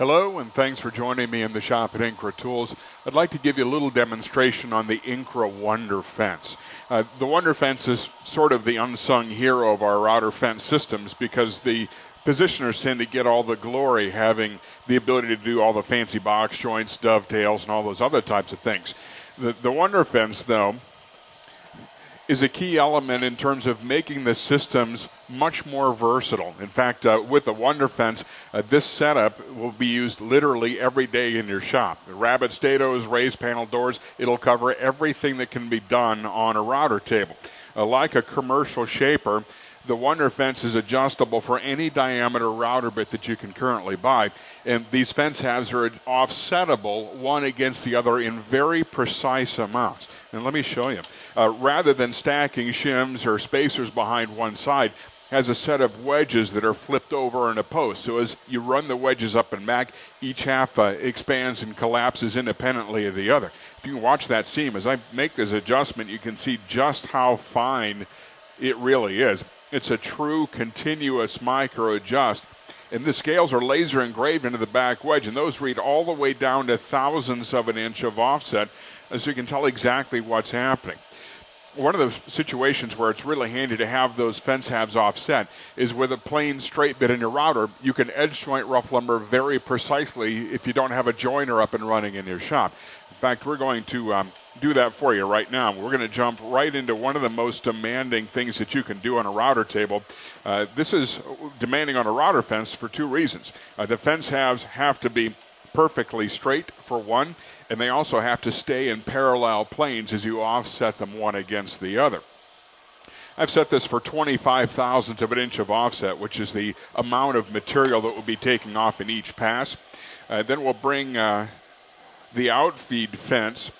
Hello, and thanks for joining me in the shop at INCRA Tools. I'd like to give you a little demonstration on the INCRA Wonder Fence. The Wonder Fence is sort of the unsung hero of our router fence systems because the positioners tend to get all the glory, having the ability to do all the fancy box joints, dovetails, and all those other types of things. The Wonder Fence, though, is a key element in terms of making the systems much more versatile. In fact, with the Wonder Fence, this setup will be used literally every day in your shop. The rabbet statos, raised panel doors, it'll cover everything that can be done on a router table. Like a commercial shaper, the Wonder Fence is adjustable for any diameter router bit that you can currently buy, and these fence halves are offsettable one against the other in very precise amounts. And let me show you. Rather than stacking shims or spacers behind one side, has a set of wedges that are flipped over in a post. So as you run the wedges up and back, each half expands and collapses independently of the other. If you can watch that seam, as I make this adjustment, you can see just how fine it really is. It's a true continuous micro adjust. And the scales are laser engraved into the back wedge, and those read all the way down to thousandths of an inch of offset, so you can tell exactly what's happening. One of the situations where it's really handy to have those fence halves offset is with a plain straight bit in your router. You can edge joint rough lumber very precisely if you don't have a joiner up and running in your shop. In fact, we're going to do that for you right now. We're going to jump right into one of the most demanding things that you can do on a router table. This is demanding on a router fence for two reasons. The fence halves have to be perfectly straight, for one, and they also have to stay in parallel planes as you offset them one against the other. I've set this for 25 thousandths of an inch of offset, which is the amount of material that will be taking off in each pass. Then we'll bring the outfeed fence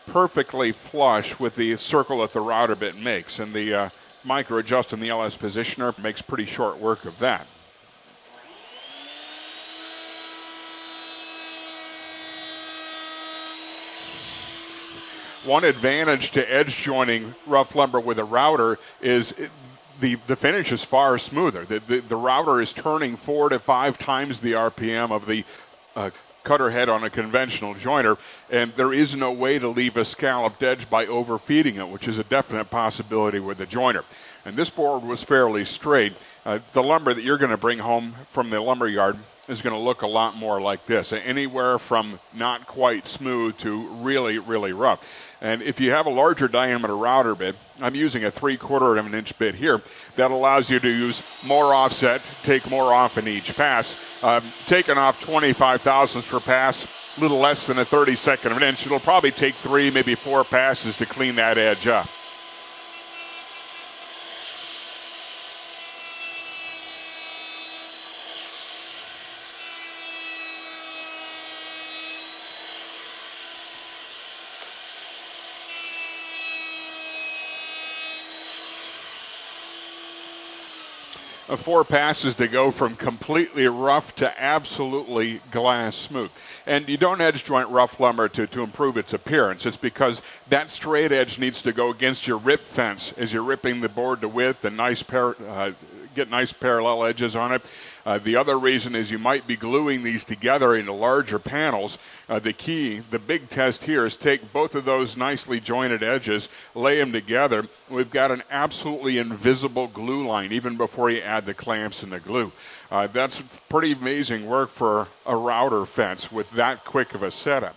perfectly flush with the circle that the router bit makes, and the micro adjust in the LS positioner makes pretty short work of that. One advantage to edge joining rough lumber with a router is the finish is far smoother. The router is turning 4 to 5 times the RPM of the cutter head on a conventional joiner, and there is no way to leave a scalloped edge by overfeeding it, which is a definite possibility with the joiner. And this board was fairly straight. The lumber that you're going to bring home from the lumber yard is going to look a lot more like this, anywhere from not quite smooth to really, really rough. And if you have a larger diameter router bit, I'm using a 3/4 of an inch bit here, that allows you to use more offset, take more off in each pass. Taking off 25 thousandths per pass, a little less than a 32nd of an inch, it'll probably take 3, maybe 4 passes to clean that edge up. 4 passes to go from completely rough to absolutely glass smooth. And you don't edge joint rough lumber to improve its appearance. It's because that straight edge needs to go against your rip fence as you're ripping the board to width and get nice parallel edges on it. The other reason is you might be gluing these together into larger panels. The big test here is take both of those nicely jointed edges, lay them together. We've got an absolutely invisible glue line even before you add the clamps and the glue. That's pretty amazing work for a router fence with that quick of a setup.